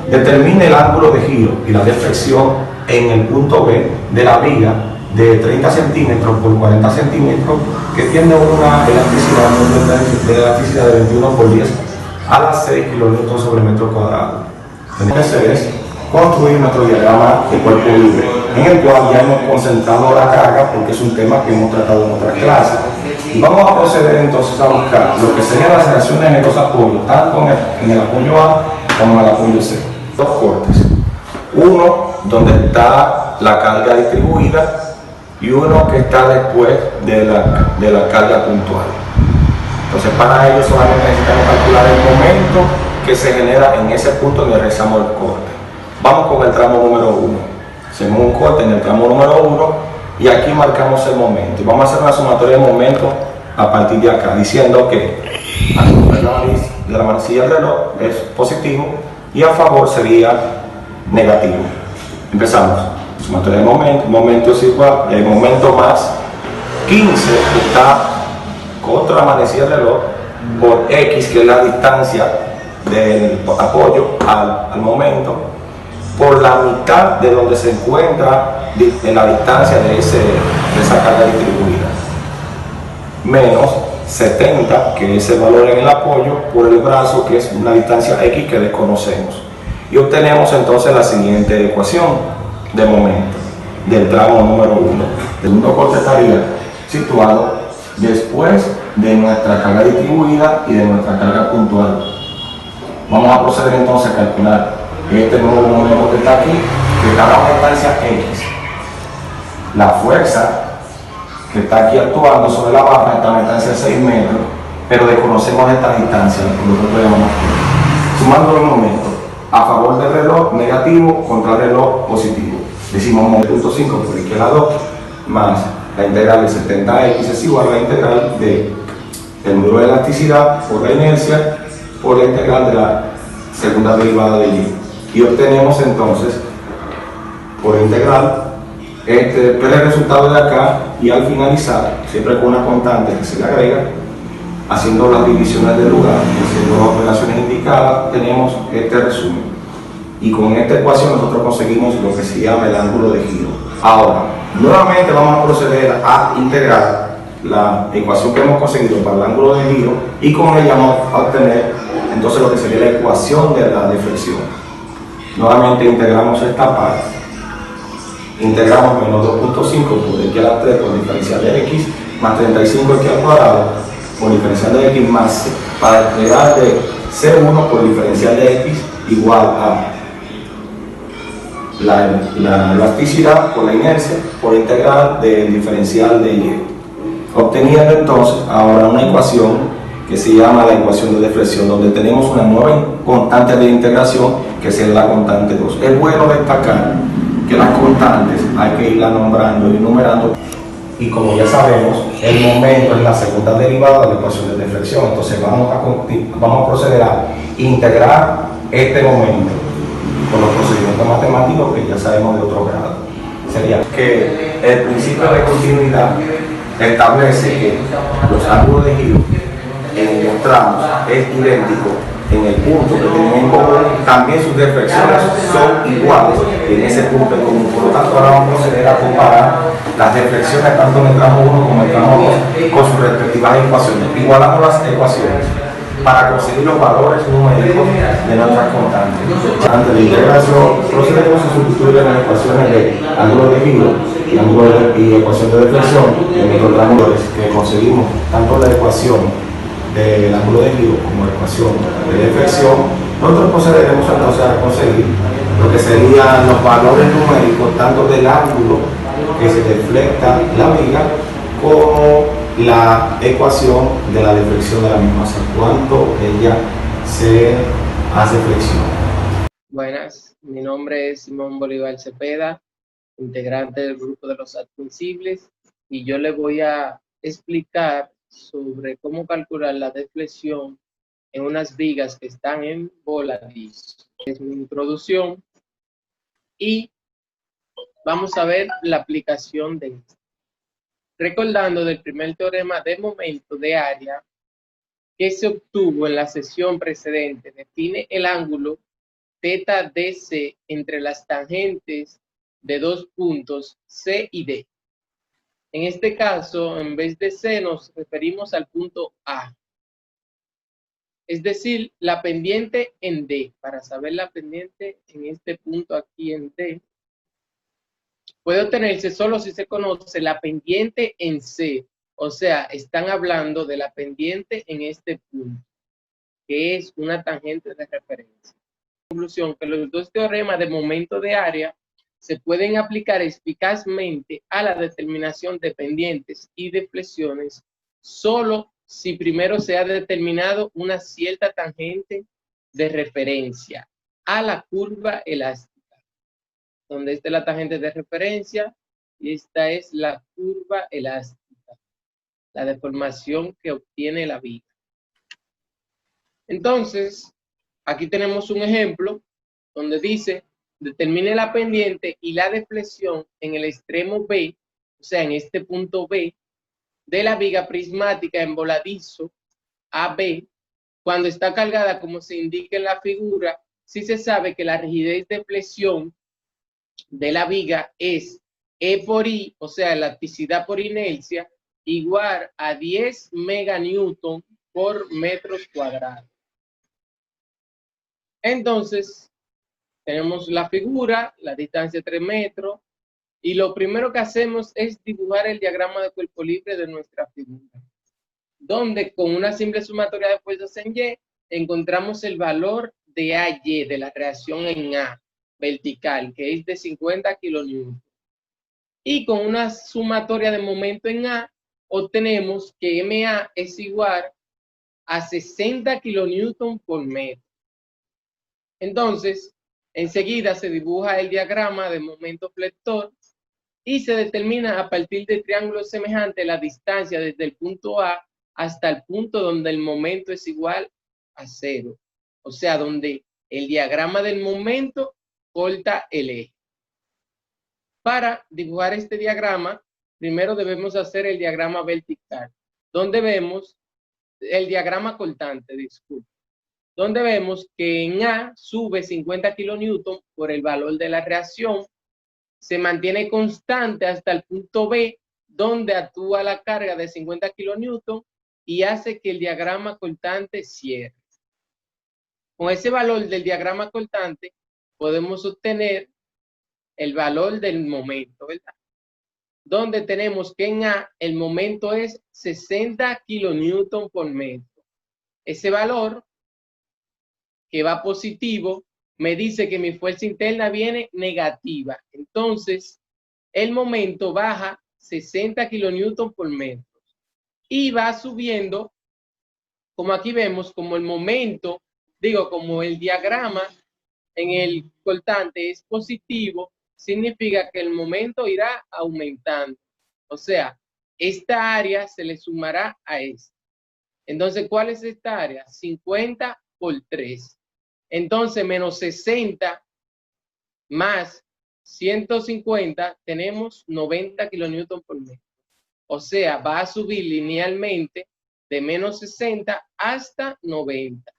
determine el ángulo de giro y la deflexión en el punto B de la viga de 30 centímetros por 40 centímetros que tiene una elasticidad de 21 por 10 a las 6 kilonewtons sobre metro cuadrado. Entonces es construir nuestro diagrama de cuerpo libre, en el cual ya hemos concentrado la carga porque es un tema que hemos tratado en otras clases. Y vamos a proceder entonces a buscar lo que serían las reacciones en los apoyos, tanto en el apoyo A como en el apoyo C. Dos cortes: uno donde está la carga distribuida y uno que está después de la carga puntual. Entonces, para ello solamente necesitamos calcular el momento que se genera en ese punto donde realizamos el corte. Vamos con el tramo número 1. Hacemos un corte en el tramo número 1 y aquí marcamos el momento. Y vamos a hacer una sumatoria de momentos a partir de acá, diciendo que a favor de la manecilla del reloj es positivo y a favor sería negativo. Empezamos. Sumatoria de momentos. Momento es igual, el momento más 15 que está contra la manecilla del reloj por X, que es la distancia del apoyo al momento, por la mitad de donde se encuentra en la distancia de esa carga distribuida, menos 70, que es el valor en el apoyo, por el brazo, que es una distancia X que desconocemos. Y obtenemos entonces la siguiente ecuación de momento del tramo número 1. El segundo corte estaría situado después de nuestra carga distribuida y de nuestra carga puntual. Vamos a proceder entonces a calcular este nuevo momento que está aquí, que está a una distancia X. La fuerza que está aquí actuando sobre la barra está a una distancia de 6 metros, pero desconocemos esta distancia, nosotros llamamos aquí. Sumando los momentos, a favor del reloj negativo contra el reloj positivo. Decimos 1.5 por la izquierda 2 más la integral de 70x es igual a la integral del número de elasticidad por la inercia por la integral de la segunda derivada de y. Y obtenemos entonces por integral el resultado de acá, y al finalizar, siempre con una constante que se le agrega, haciendo las divisiones del lugar, haciendo las operaciones indicadas, tenemos este resumen. Y con esta ecuación nosotros conseguimos lo que se llama el ángulo de giro. Ahora, nuevamente vamos a proceder a integrar la ecuación que hemos conseguido para el ángulo de giro, y con ella vamos a obtener entonces lo que sería la ecuación de la deflexión. Nuevamente integramos esta parte. Integramos menos 2.5 por x a la 3 por diferencial de x más 35x al cuadrado por diferencial de x más c, para desplegar de C1 por diferencial de x igual a la elasticidad por la inercia por integral del diferencial de y. Obteniendo entonces ahora una ecuación que se llama la ecuación de deflexión, donde tenemos una nueva constante de integración que será la constante 2. Es bueno destacar que las constantes hay que irlas nombrando y numerando, y como ya sabemos, el momento es la segunda derivada de la ecuación de deflexión. Entonces vamos a proceder a integrar este momento con los procedimientos matemáticos que ya sabemos de otro grado. Sería que el principio de continuidad establece que los ángulos de giro en los tramos es idéntico en el punto que tienen en común, también sus deflexiones son iguales en ese punto en común. Por lo tanto, ahora vamos a proceder a comparar las deflexiones tanto en el tramo 1 como en el tramo 2 con sus respectivas ecuaciones. Igualamos las ecuaciones para conseguir los valores numéricos de nuestras constantes. Ante la integración, procedemos a sustituir las ecuaciones de ángulo de giro y ecuación de deflexión en nuestros tramos que conseguimos tanto la ecuación del ángulo de giro como la ecuación de deflexión. Nosotros procederemos entonces a conseguir lo que serían los valores numéricos tanto del ángulo que se deflecta la viga como la ecuación de la deflexión de la misma, o sea, cuánto ella se hace flexión. Buenas, mi nombre es Simón Bolívar Cepeda, integrante del grupo de los admisibles, y yo le voy a explicar sobre cómo calcular la deflexión en unas vigas que están en voladizo. Es mi introducción y vamos a ver la aplicación de esto. Recordando del primer teorema de momento de área que se obtuvo en la sesión precedente, define el ángulo θ DC entre las tangentes de dos puntos C y D. En este caso, en vez de C, nos referimos al punto A. Es decir, la pendiente en D. Para saber la pendiente en este punto aquí en D, puede obtenerse solo si se conoce la pendiente en C. O sea, están hablando de la pendiente en este punto, que es una tangente de referencia. Conclusión, que los dos teoremas de momento de área se pueden aplicar eficazmente a la determinación de pendientes y deflexiones solo si primero se ha determinado una cierta tangente de referencia a la curva elástica, donde esta es la tangente de referencia y esta es la curva elástica, la deformación que obtiene la viga. Entonces, aquí tenemos un ejemplo donde dice: determine la pendiente y la deflexión en el extremo B, o sea, en este punto B, de la viga prismática en voladizo AB, cuando está cargada como se indica en la figura, si se sabe que la rigidez de flexión de la viga es E por I, o sea, elasticidad por inercia, igual a 10 meganewton por metros cuadrados. Entonces, tenemos la figura, la distancia 3 metros, y lo primero que hacemos es dibujar el diagrama de cuerpo libre de nuestra figura, donde con una simple sumatoria de fuerzas en Y, encontramos el valor de AY, de la reacción en A vertical, que es de 50 kilonewton. Y con una sumatoria de momento en A, obtenemos que MA es igual a 60 kilonewton por metro. Entonces, enseguida se dibuja el diagrama de momento flector y se determina a partir de triángulos semejantes la distancia desde el punto A hasta el punto donde el momento es igual a 0. O sea, donde el diagrama del momento corta el eje. Para dibujar este diagrama, primero debemos hacer el diagrama vertical, donde vemos el diagrama cortante, disculpe, donde vemos que en A sube 50 kilonewton por el valor de la reacción, se mantiene constante hasta el punto B, donde actúa la carga de 50 kilonewton y hace que el diagrama cortante cierre. Con ese valor del diagrama cortante podemos obtener el valor del momento, ¿verdad? Donde tenemos que en A el momento es 60 kilonewton por metro. Ese valor que va positivo me dice que mi fuerza interna viene negativa. Entonces, el momento baja 60 kilonewton por metro y va subiendo, como aquí vemos, como el momento, como el diagrama en el cortante es positivo, significa que el momento irá aumentando. O sea, esta área se le sumará a esta. Entonces, ¿cuál es esta área? 50 por 3. Entonces, menos 60 más 150, tenemos 90 kilonewton por metro. O sea, va a subir linealmente de menos 60 hasta 90.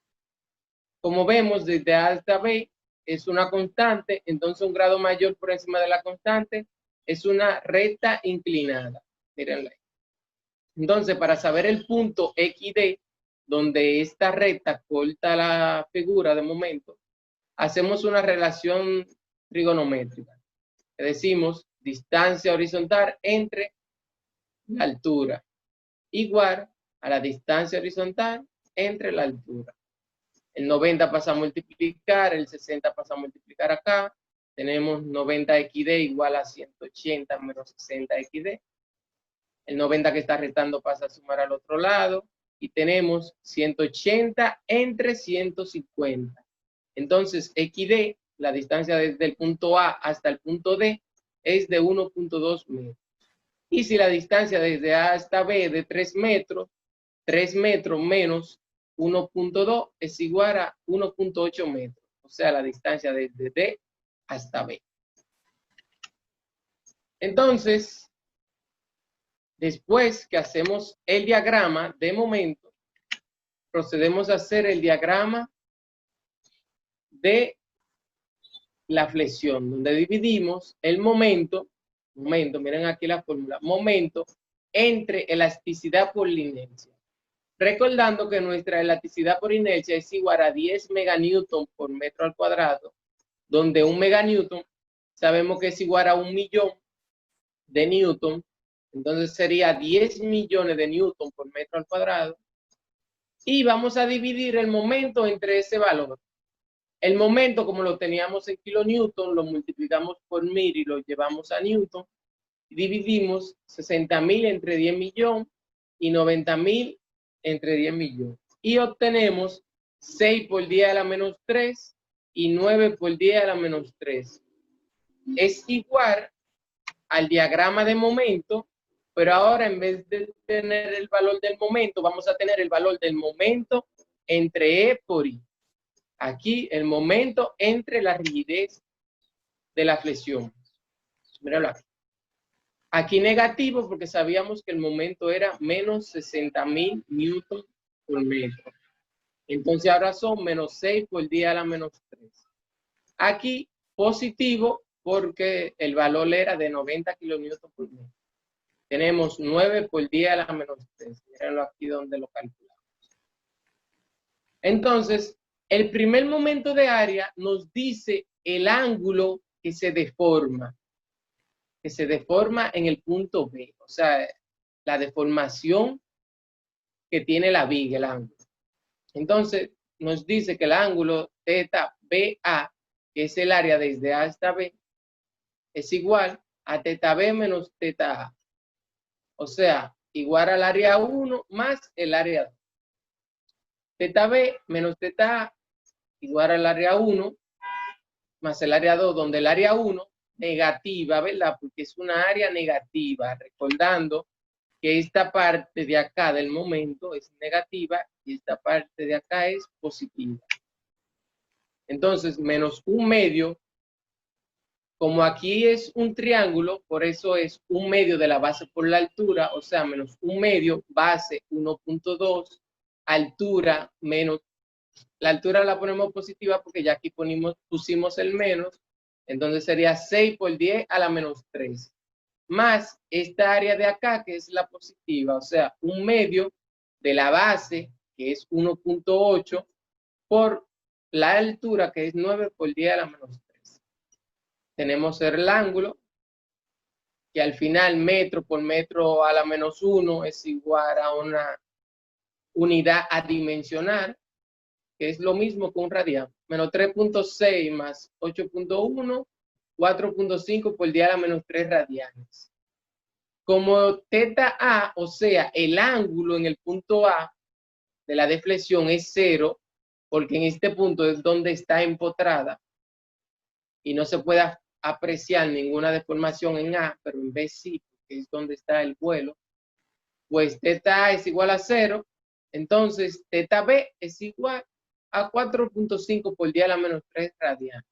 Como vemos, desde A hasta B es una constante, entonces un grado mayor por encima de la constante es una recta inclinada. Mírenla ahí. Entonces, para saber el punto XD, donde esta recta corta la figura de momento, hacemos una relación trigonométrica. Le decimos distancia horizontal entre la altura igual a la distancia horizontal entre la altura. El 90 pasa a multiplicar, el 60 pasa a multiplicar acá. Tenemos 90 XD igual a 180 menos 60 XD. El 90 que está restando pasa a sumar al otro lado. Y tenemos 180 entre 150. Entonces, XD, la distancia desde el punto A hasta el punto D, es de 1.2 metros. Y si la distancia desde A hasta B es de 3 metros menos 1.2 es igual a 1.8 metros. O sea, la distancia desde D hasta B. Entonces, después que hacemos el diagrama de momento, procedemos a hacer el diagrama de la flexión, donde dividimos el momento, miren aquí la fórmula, momento entre elasticidad por la inercia. Recordando que nuestra elasticidad por inercia es igual a 10 meganewton por metro al cuadrado, donde un meganewton sabemos que es igual a 1.000.000 de newton, entonces sería 10 millones de newton por metro al cuadrado, y vamos a dividir el momento entre ese valor. El momento, como lo teníamos en kilonewton, lo multiplicamos por 1000 y lo llevamos a newton, y dividimos 60.000 entre 10 millones y 90.000 entre 10 millones. Y obtenemos 6 por 10 a la menos 3 y 9 por 10 a la menos 3. Es igual al diagrama de momento, pero ahora en vez de tener el valor del momento, vamos a tener el valor del momento entre E por I. Aquí el momento entre la rigidez de la flexión. Míralo aquí. Aquí negativo porque sabíamos que el momento era menos 60.000 newton por metro. Entonces ahora son menos 6 por 10 a la menos 3. Aquí positivo porque el valor era de 90 kilonewton por metro. Tenemos 9 por 10 a la menos 3. Mírenlo aquí donde lo calculamos. Entonces, el primer momento de área nos dice el ángulo que se deforma. Que se deforma en el punto B. O sea, la deformación que tiene la viga, el ángulo. Entonces, nos dice que el ángulo θ BA, que es el área desde A hasta B, es igual a θB menos θA. O sea, igual al área 1 más el área 2. θB menos θA igual al área 1 más el área 2, donde el área 1 negativa, ¿verdad? Porque es una área negativa, recordando que esta parte de acá del momento es negativa y esta parte de acá es positiva. Entonces, menos 1/2, como aquí es un triángulo, por eso es 1/2 de la base por la altura, o sea, menos 1/2, base 1.2, altura menos, la altura la ponemos positiva porque ya aquí pusimos el menos, entonces sería 6 por 10 a la menos 3, más esta área de acá que es la positiva, o sea, 1/2 de la base, que es 1.8, por la altura, que es 9 por 10 a la menos 3. Tenemos el ángulo, que al final metro por metro a la menos 1 es igual a una unidad adimensional, que es lo mismo que un radián. Menos 3.6 más 8.1, 4.5 por 10 a la menos 3 radianes. Como θA, o sea, el ángulo en el punto A de la deflexión es 0, porque en este punto es donde está empotrada y no se puede apreciar ninguna deformación en A, pero en B sí, porque es donde está el vuelo, pues θA es igual a 0, entonces θB es igual a 4.5 por 10 a la menos 3 radianes,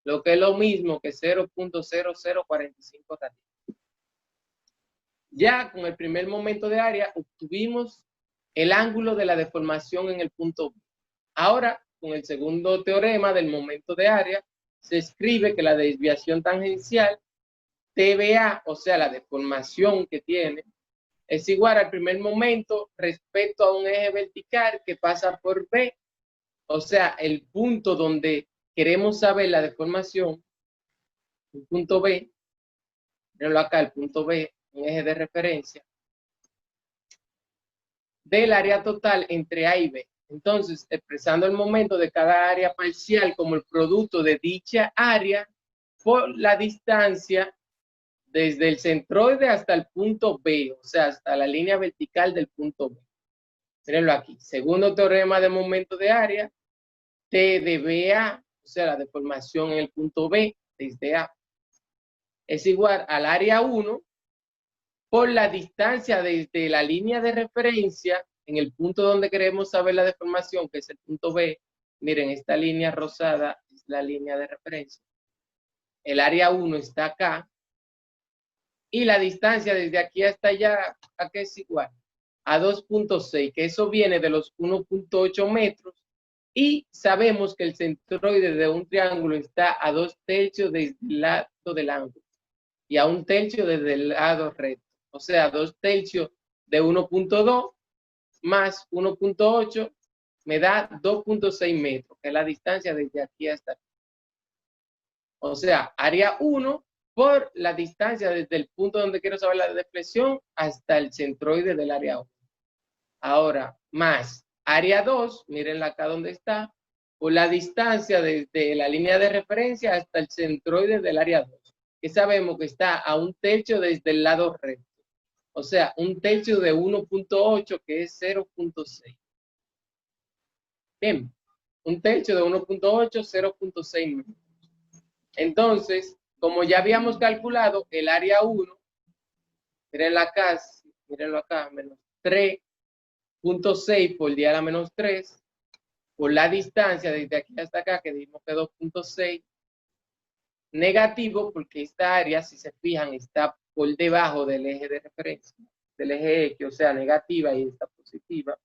lo que es lo mismo que 0.0045 radianes. Ya con el primer momento de área obtuvimos el ángulo de la deformación en el punto B. Ahora con el segundo teorema del momento de área, se escribe que la desviación tangencial TVA, o sea, la deformación que tiene, es igual al primer momento respecto a un eje vertical que pasa por B, o sea, el punto donde queremos saber la deformación, el punto B, mírenlo acá, el punto B, un eje de referencia, del área total entre A y B. Entonces, expresando el momento de cada área parcial como el producto de dicha área por la distancia desde el centroide hasta el punto B, o sea, hasta la línea vertical del punto B. Mírenlo aquí. Segundo teorema de momento de área, T de BA, o sea, la deformación en el punto B desde A, es igual al área 1 por la distancia desde la línea de referencia en el punto donde queremos saber la deformación, que es el punto B. Miren, esta línea rosada es la línea de referencia. El área 1 está acá. Y la distancia desde aquí hasta allá, ¿a qué es igual? A 2.6, que eso viene de los 1.8 metros. Y sabemos que el centroide de un triángulo está a 2/3 desde el lado del ángulo y a 1/3 desde el lado recto. O sea, 2/3 de 1.2 más 1.8 me da 2.6 metros, que es la distancia desde aquí hasta aquí. O sea, área 1 por la distancia desde el punto donde quiero saber la deflexión hasta el centroide del área 1. Ahora, más área 2, mírenla acá donde está, por la distancia desde la línea de referencia hasta el centroide del área 2, que sabemos que está a 1/3 desde el lado recto. O sea, 1/3 de 1.8, que es 0.6. Bien, 1/3 de 1.8, 0.6 metros. Entonces, como ya habíamos calculado, el área 1, mírenlo acá, menos 3.6 por 10 a la menos 3, por la distancia desde aquí hasta acá, que dijimos que 2.6, negativo, porque esta área, si se fijan, está por debajo del eje de referencia, del eje X, o sea, negativa y esta positiva,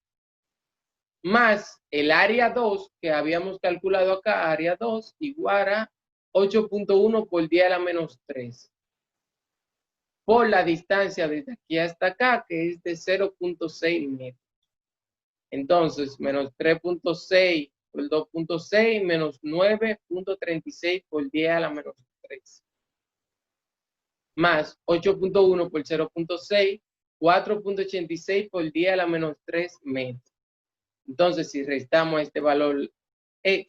más el área 2, que habíamos calculado acá, área 2, igual a 8.1 por 10 a la menos 3. Por la distancia desde aquí hasta acá, que es de 0.6 metros. Entonces, menos 3.6 por 2.6, menos 9.36 por 10 a la menos 3. Más 8.1 por 0.6, 4.86 por 10 a la menos 3 metros. Entonces, si restamos este valor,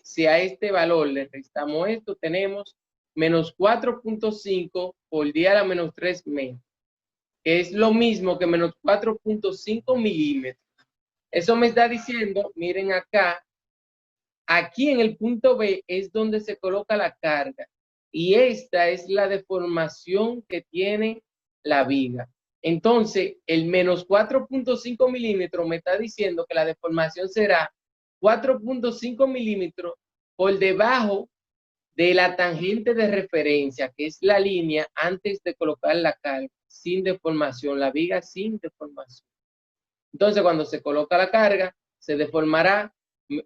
si a este valor le restamos esto, tenemos menos 4.5 por 10 a la menos 3 metros, que es lo mismo que menos 4.5 milímetros. Eso me está diciendo, miren acá, aquí en el punto B es donde se coloca la carga, y esta es la deformación que tiene la viga. Entonces, el menos 4.5 milímetros me está diciendo que la deformación será 4.5 milímetros por debajo de la tangente de referencia, que es la línea antes de colocar la carga, sin deformación, la viga sin deformación. Entonces, cuando se coloca la carga, se deformará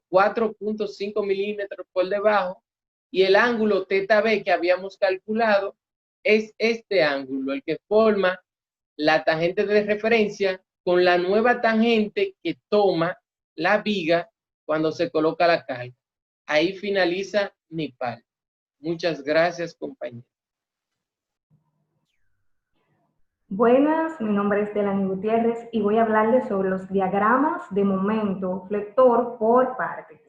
4.5 milímetros por debajo, y el ángulo θB que habíamos calculado es este ángulo, el que forma la tangente de referencia con la nueva tangente que toma la viga cuando se coloca la carga. Ahí finaliza mi parte. Muchas gracias, compañeros. Buenas, mi nombre es Delany Gutiérrez y voy a hablarles sobre los diagramas de momento flector por partes.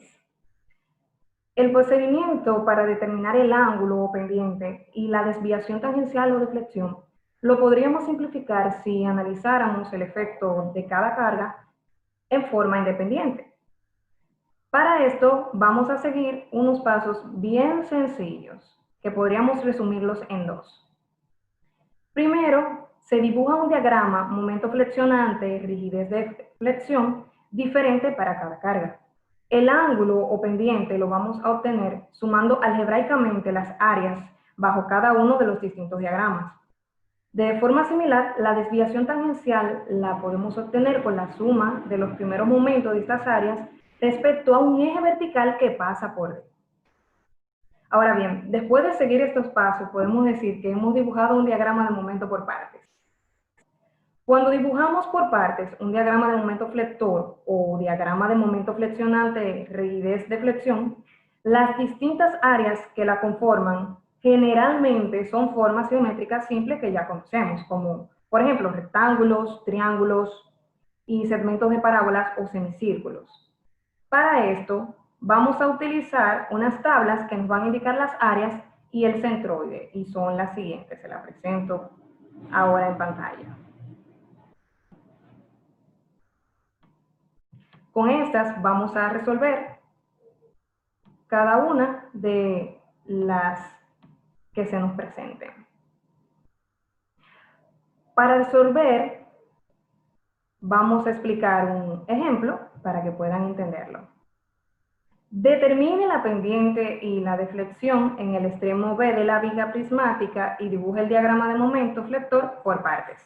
El procedimiento para determinar el ángulo o pendiente y la desviación tangencial o deflexión lo podríamos simplificar si analizáramos el efecto de cada carga en forma independiente. Para esto vamos a seguir unos pasos bien sencillos que podríamos resumirlos en dos. Primero, se dibuja un diagrama momento flexionante, rigidez de flexión, diferente para cada carga. El ángulo o pendiente lo vamos a obtener sumando algebraicamente las áreas bajo cada uno de los distintos diagramas. De forma similar, la desviación tangencial la podemos obtener con la suma de los primeros momentos de estas áreas respecto a un eje vertical que pasa por D. Ahora bien, después de seguir estos pasos, podemos decir que hemos dibujado un diagrama de momento por partes. Cuando dibujamos por partes un diagrama de momento flector o diagrama de momento flexionante, rigidez de flexión, las distintas áreas que la conforman generalmente son formas geométricas simples que ya conocemos, como por ejemplo rectángulos, triángulos y segmentos de parábolas o semicírculos. Para esto, vamos a utilizar unas tablas que nos van a indicar las áreas y el centroide, y son las siguientes, se las presento ahora en pantalla. Con estas vamos a resolver cada una de las que se nos presenten. Para resolver, vamos a explicar un ejemplo para que puedan entenderlo. Determine la pendiente y la deflexión en el extremo B de la viga prismática y dibuje el diagrama de momento flector por partes.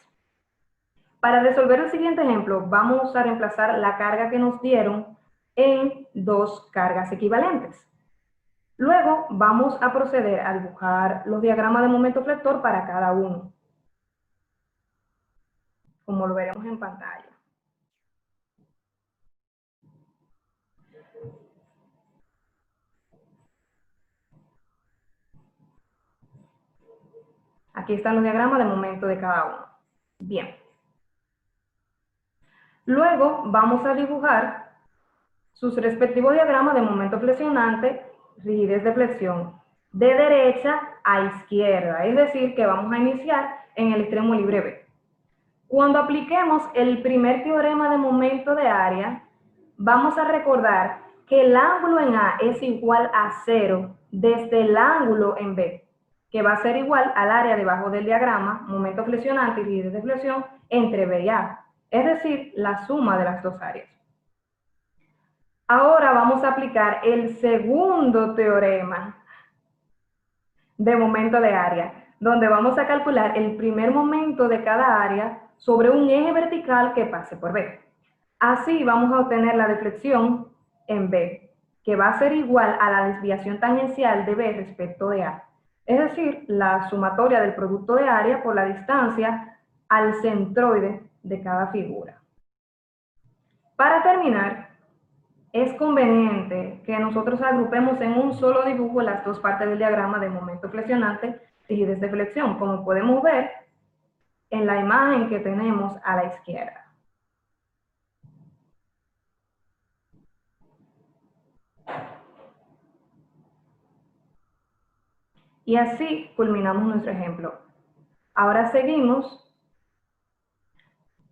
Para resolver el siguiente ejemplo, vamos a reemplazar la carga que nos dieron en dos cargas equivalentes. Luego vamos a proceder a dibujar los diagramas de momento flector para cada uno, como lo veremos en pantalla. Aquí están los diagramas de momento de cada uno. Bien. Luego vamos a dibujar sus respectivos diagramas de momento flexionante, rigidez de flexión, de derecha a izquierda, es decir, que vamos a iniciar en el extremo libre B. Cuando apliquemos el primer teorema de momento de área, vamos a recordar que el ángulo en A es igual a 0 desde el ángulo en B, que va a ser igual al área debajo del diagrama, momento flexionante y rigidez de flexión, entre B y A. Es decir, la suma de las dos áreas. Ahora vamos a aplicar el segundo teorema de momento de área, donde vamos a calcular el primer momento de cada área sobre un eje vertical que pase por B. Así vamos a obtener la deflexión en B, que va a ser igual a la desviación tangencial de B respecto de A. Es decir, la sumatoria del producto de área por la distancia al centroide de cada figura. Para terminar, es conveniente que nosotros agrupemos en un solo dibujo las dos partes del diagrama de momento flexionante y rigidez de flexión, como podemos ver en la imagen que tenemos a la izquierda. Y así culminamos nuestro ejemplo. Ahora seguimos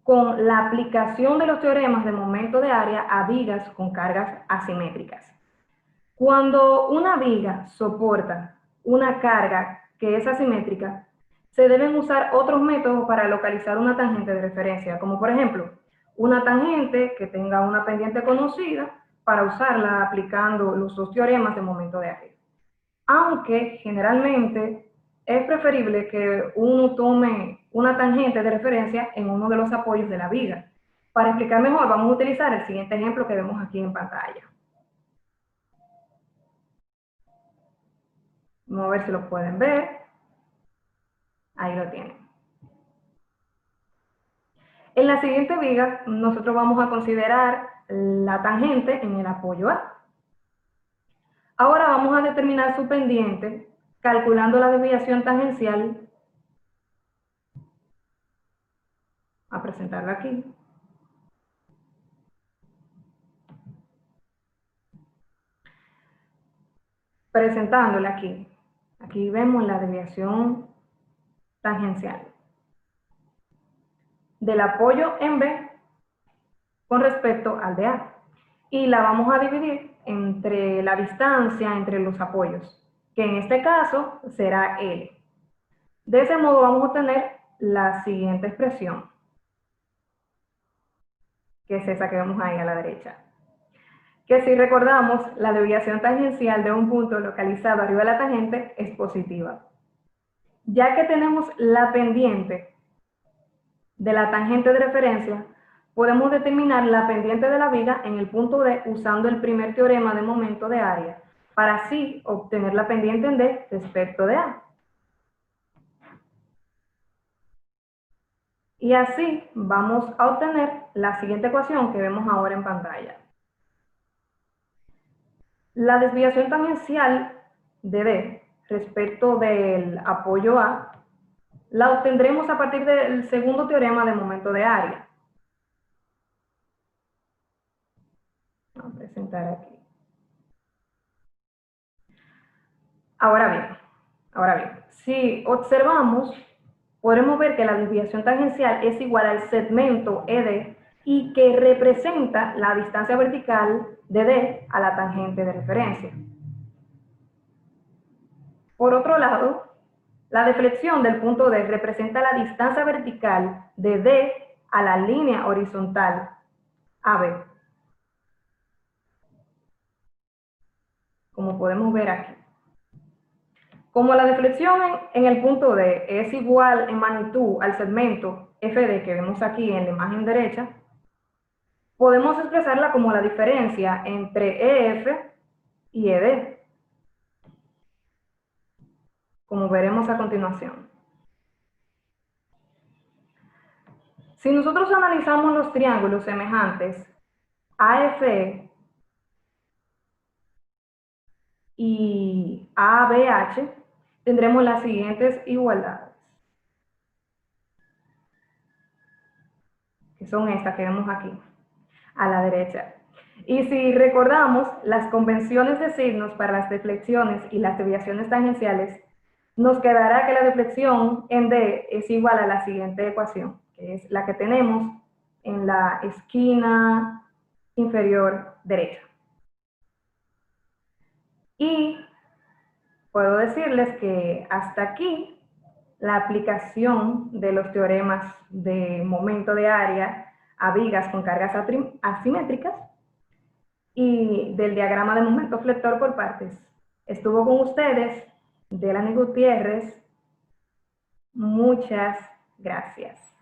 con la aplicación de los teoremas de momento de área a vigas con cargas asimétricas. Cuando una viga soporta una carga que es asimétrica, se deben usar otros métodos para localizar una tangente de referencia, como por ejemplo, una tangente que tenga una pendiente conocida para usarla aplicando los dos teoremas de momento de área. Aunque generalmente es preferible que uno tome una tangente de referencia en uno de los apoyos de la viga. Para explicar mejor, vamos a utilizar el siguiente ejemplo que vemos aquí en pantalla. Vamos a ver si lo pueden ver. Ahí lo tienen. En la siguiente viga, nosotros vamos a considerar la tangente en el apoyo A. Ahora vamos a determinar su pendiente calculando la desviación tangencial, a presentarla aquí. Presentándola aquí. Aquí vemos la desviación tangencial del apoyo en B con respecto al de A. Y la vamos a dividir entre la distancia entre los apoyos, que en este caso será L. De ese modo vamos a obtener la siguiente expresión, que es esa que vemos ahí a la derecha. Que si recordamos, la desviación tangencial de un punto localizado arriba de la tangente es positiva. Ya que tenemos la pendiente de la tangente de referencia, podemos determinar la pendiente de la viga en el punto D usando el primer teorema de momento de área, para así obtener la pendiente en D respecto de A. Y así vamos a obtener la siguiente ecuación que vemos ahora en pantalla. La desviación tangencial de D respecto del apoyo A la obtendremos a partir del segundo teorema de momento de área. Vamos a presentar aquí. Ahora bien, si observamos, podremos ver que la desviación tangencial es igual al segmento ED y que representa la distancia vertical de D a la tangente de referencia. Por otro lado, la deflexión del punto D representa la distancia vertical de D a la línea horizontal AB, como podemos ver aquí. Como la deflexión en el punto D es igual en magnitud al segmento FD que vemos aquí en la imagen derecha, podemos expresarla como la diferencia entre EF y ED, como veremos a continuación. Si nosotros analizamos los triángulos semejantes AFE y ABH, tendremos las siguientes igualdades, que son estas que vemos aquí, a la derecha. Y si recordamos las convenciones de signos para las deflexiones y las desviaciones tangenciales, nos quedará que la deflexión en D es igual a la siguiente ecuación, que es la que tenemos en la esquina inferior derecha. Y puedo decirles que hasta aquí la aplicación de los teoremas de momento de área a vigas con cargas asimétricas y del diagrama de momento flector por partes. Estuvo con ustedes Delany Gutiérrez. Muchas gracias.